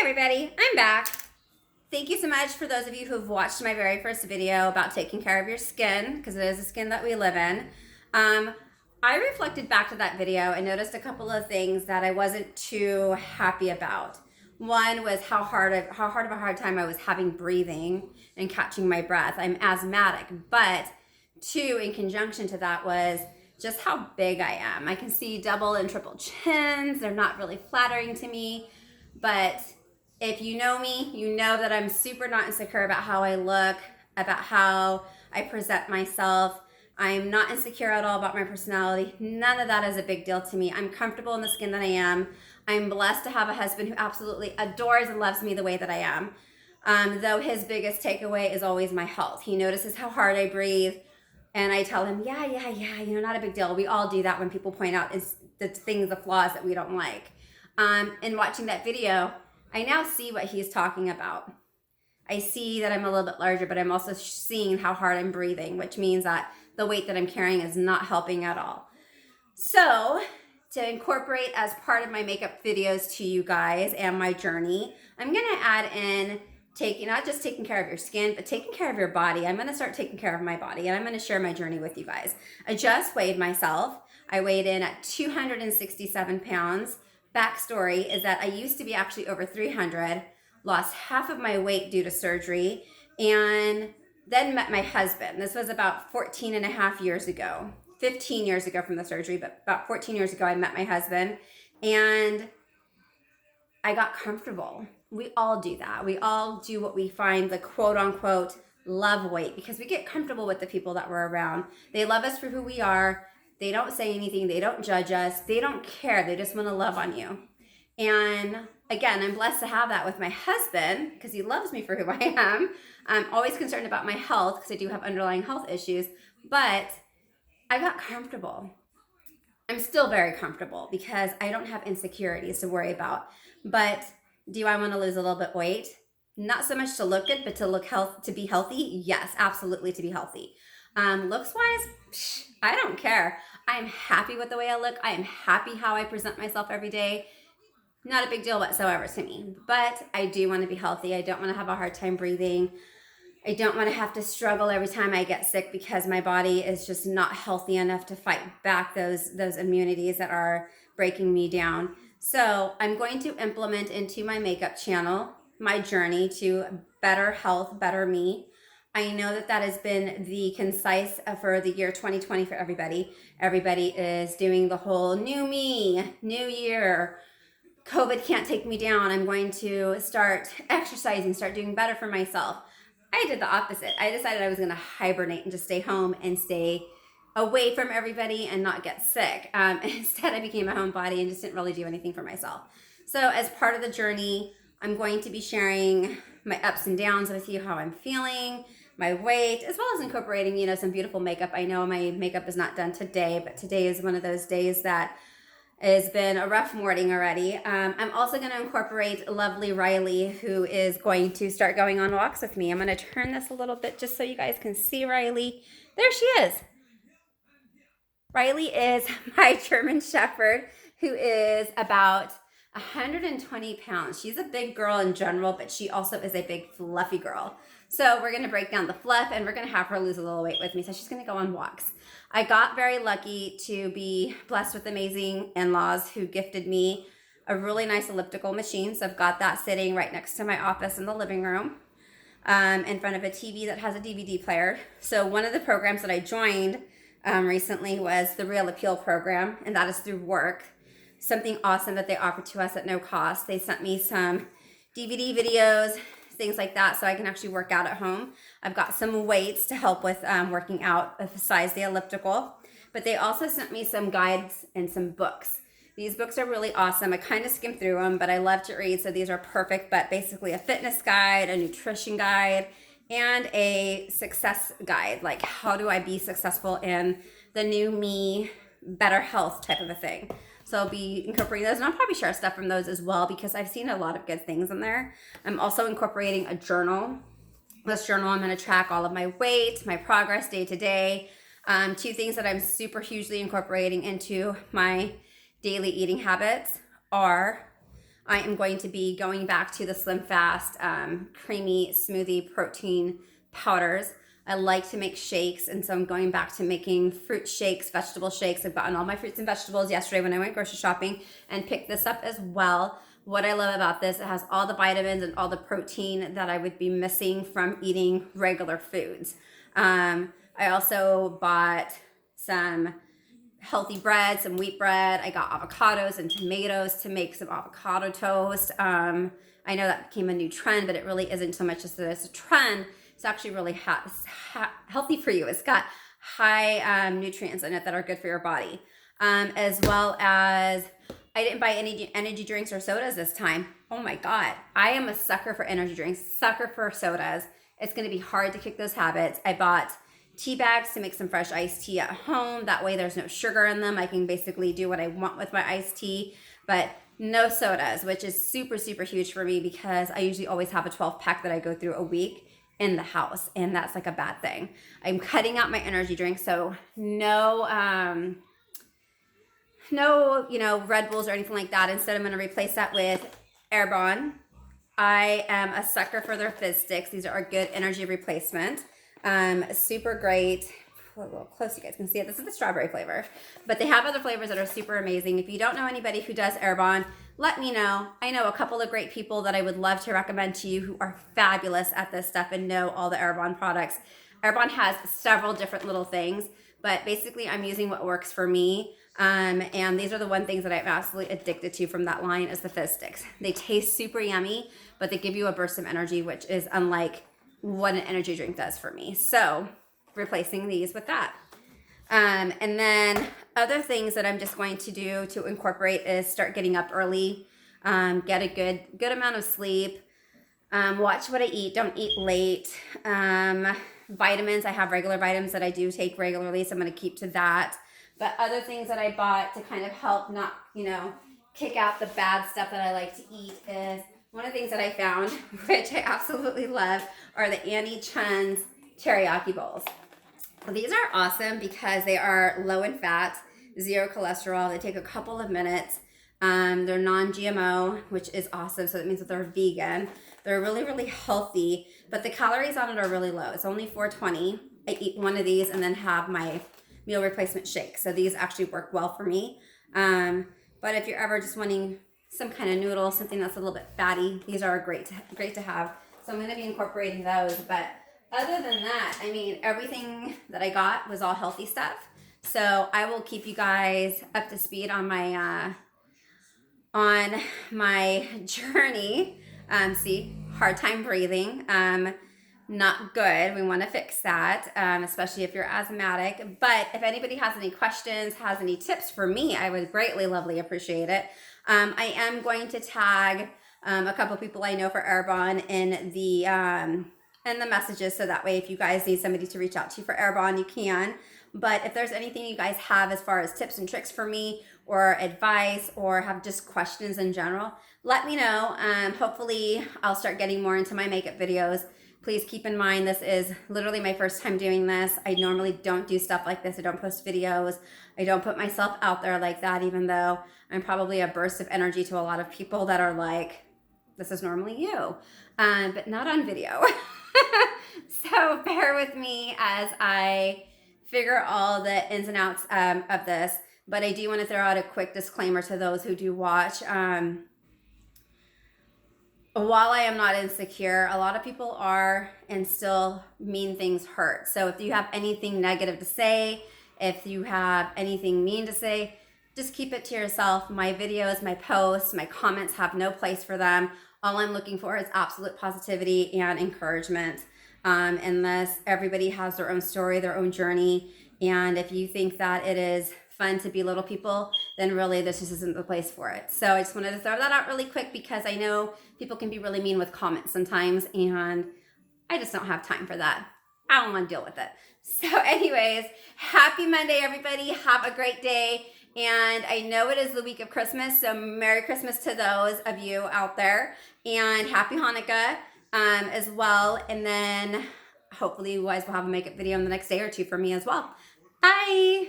Everybody, I'm back. Thank you so much for those of you who have watched my very first video about taking care of your skin, because it is the skin that we live in. I reflected back to that video and noticed a couple of things that I wasn't too happy about. One was how hard of a hard time I was having breathing and catching my breath. I'm asthmatic, but two, in conjunction to that, was just how big I am. I can see double and triple chins. They're not really flattering to me, but if you know me, you know that I'm super not insecure about how I look, about how I present myself. I'm not insecure at all about my personality. None of that is a big deal to me. I'm comfortable in the skin that I am. I'm blessed to have a husband who absolutely adores and loves me the way that I am. Though his biggest takeaway is always my health. He notices how hard I breathe, and I tell him, yeah, not a big deal. We all do that when people point out the things, the flaws that we don't like. In watching that video, I now see what he's talking about. I see that I'm a little bit larger, but I'm also seeing how hard I'm breathing, which means that the weight that I'm carrying is not helping at all. So, to incorporate as part of my makeup videos to you guys and my journey, I'm gonna add in not just taking care of your skin, but taking care of your body. I'm gonna start taking care of my body, and I'm gonna share my journey with you guys. I just weighed myself. I weighed in at 267 pounds. Backstory is that I used to be actually over 300, lost half of my weight due to surgery, and then met my husband. This was about 14 and a half years ago, 15 years ago from the surgery, but about 14 years ago, I met my husband, and I got comfortable. We all do that. We all do what we find the quote unquote love weight, because we get comfortable with the people that we're around. They love us for who we are. They don't say anything. They don't judge us. They don't care. They just want to love on you. And again, I'm blessed to have that with my husband because he loves me for who I am. I'm always concerned about my health because I do have underlying health issues, but I got comfortable. I'm still very comfortable because I don't have insecurities to worry about. But do I want to lose a little bit of weight? Not so much to look good, but to be healthy? Yes, absolutely, to be healthy. Looks wise, I don't care. I am happy with the way I look. I am happy how I present myself every day. Not a big deal whatsoever to me, but I do want to be healthy. I don't want to have a hard time breathing. I don't want to have to struggle every time I get sick because my body is just not healthy enough to fight back those immunities that are breaking me down. So I'm going to implement into my makeup channel my journey to better health, better me. I know that has been the concise for the year 2020 for everybody. Everybody is doing the whole new me, new year. COVID can't take me down. I'm going to start exercising, start doing better for myself. I did the opposite. I decided I was going to hibernate and just stay home and stay away from everybody and not get sick. Instead, I became a homebody and just didn't really do anything for myself. So as part of the journey, I'm going to be sharing my ups and downs with you, how I'm feeling, my weight, as well as incorporating, some beautiful makeup. I know my makeup is not done today, but today is one of those days that has been a rough morning already. I'm also going to incorporate lovely Riley, who is going to start going on walks with me. I'm going to turn this a little bit just so you guys can see Riley. There she is. Riley is my German Shepherd, who is about 120 pounds. She's a big girl in general, but she also is a big fluffy girl. So we're going to break down the fluff and we're going to have her lose a little weight with me. So she's going to go on walks. I got very lucky to be blessed with amazing in-laws who gifted me a really nice elliptical machine. So I've got that sitting right next to my office in the living room, in front of a TV that has a DVD player. So one of the programs that I joined recently was the Real Appeal program, and that is through work. Something awesome that they offered to us at no cost. They sent me some DVD videos, things like that, so I can actually work out at home. I've got some weights to help with working out besides the elliptical, but they also sent me some guides and some books. These books are really awesome. I kind of skimmed through them, but I love to read, so these are perfect, but basically a fitness guide, a nutrition guide, and a success guide, like how do I be successful in the new me, better health type of a thing. So I'll be incorporating those, and I'll probably share stuff from those as well because I've seen a lot of good things in there. I'm also incorporating a journal. This journal, I'm going to track all of my weight, my progress day to day. Two things that I'm super hugely incorporating into my daily eating habits are I am going to be going back to the Slim Fast creamy smoothie protein powders. I like to make shakes, and so I'm going back to making fruit shakes, vegetable shakes. I've gotten all my fruits and vegetables yesterday when I went grocery shopping and picked this up as well. What I love about this, it has all the vitamins and all the protein that I would be missing from eating regular foods. I also bought some healthy bread, some wheat bread. I got avocados and tomatoes to make some avocado toast. I know that became a new trend, but it really isn't so much as that it's a trend. It's actually really healthy for you. It's got high nutrients in it that are good for your body. As well as, I didn't buy any energy drinks or sodas this time. Oh my God. I am a sucker for energy drinks, sucker for sodas. It's going to be hard to kick those habits. I bought tea bags to make some fresh iced tea at home. That way there's no sugar in them. I can basically do what I want with my iced tea, but no sodas, which is super, super huge for me because I usually always have a 12 pack that I go through a week in the house, and that's like a bad thing. I'm cutting out my energy drinks, so no, Red Bulls or anything like that. Instead, I'm going to replace that with Airbon. I am a sucker for their Fizz Sticks. These are a good energy replacement. Super great. A little close, you guys can see it. This is the strawberry flavor, but they have other flavors that are super amazing. If you don't know anybody who does Airbon, let me know. I know a couple of great people that I would love to recommend to you who are fabulous at this stuff and know all the Airbon products. Airbon has several different little things, but basically I'm using what works for me. And these are the one things that I'm absolutely addicted to from that line is the Fizz Sticks. They taste super yummy, but they give you a burst of energy, which is unlike what an energy drink does for me. So replacing these with that. And then other things that I'm just going to do to incorporate is start getting up early, get a good amount of sleep, watch what I eat, don't eat late. Vitamins, I have regular vitamins that I do take regularly, so I'm going to keep to that. But other things that I bought to kind of help not, kick out the bad stuff that I like to eat is one of the things that I found, which I absolutely love, are the Annie Chun's teriyaki bowls. These are awesome because they are low in fat, zero cholesterol. They take a couple of minutes. They're non-GMO, which is awesome. So that means that they're vegan. They're really, really healthy, but the calories on it are really low. It's only 420. I eat one of these and then have my meal replacement shake. So these actually work well for me. But if you're ever just wanting some kind of noodle, something that's a little bit fatty, these are great to have. So I'm going to be incorporating those. But other than that, everything that I got was all healthy stuff. So I will keep you guys up to speed on my journey. See, hard time breathing. Not good. We want to fix that, especially if you're asthmatic. But if anybody has any questions, has any tips for me, I would lovely appreciate it. I am going to tag a couple people I know for Airbon in the messages, so that way if you guys need somebody to reach out to for Airbon, you can. But if there's anything you guys have as far as tips and tricks for me or advice or have just questions in general, let me know. Hopefully I'll start getting more into my makeup videos. Please keep in mind, this is literally my first time doing this. I normally don't do stuff like this. I don't post videos. I don't put myself out there like that, even though I'm probably a burst of energy to a lot of people that are like, this is normally you, but not on video. So bear with me as I figure all the ins and outs of this. But I do want to throw out a quick disclaimer to those who do watch. While I am not insecure, a lot of people are, and still mean things hurt. So if you have anything negative to say, if you have anything mean to say, just keep it to yourself. My videos, my posts, my comments have no place for them. All I'm looking for is absolute positivity and encouragement. In this, everybody has their own story, their own journey. And if you think that it is fun to belittle people, then really this just isn't the place for it. So I just wanted to throw that out really quick because I know people can be really mean with comments sometimes, and I just don't have time for that. I don't want to deal with it. So anyways, happy Monday, everybody. Have a great day. And I know it is the week of Christmas, so Merry Christmas to those of you out there. And Happy Hanukkah as well. And then hopefully you guys will have a makeup video in the next day or two for me as well. Bye.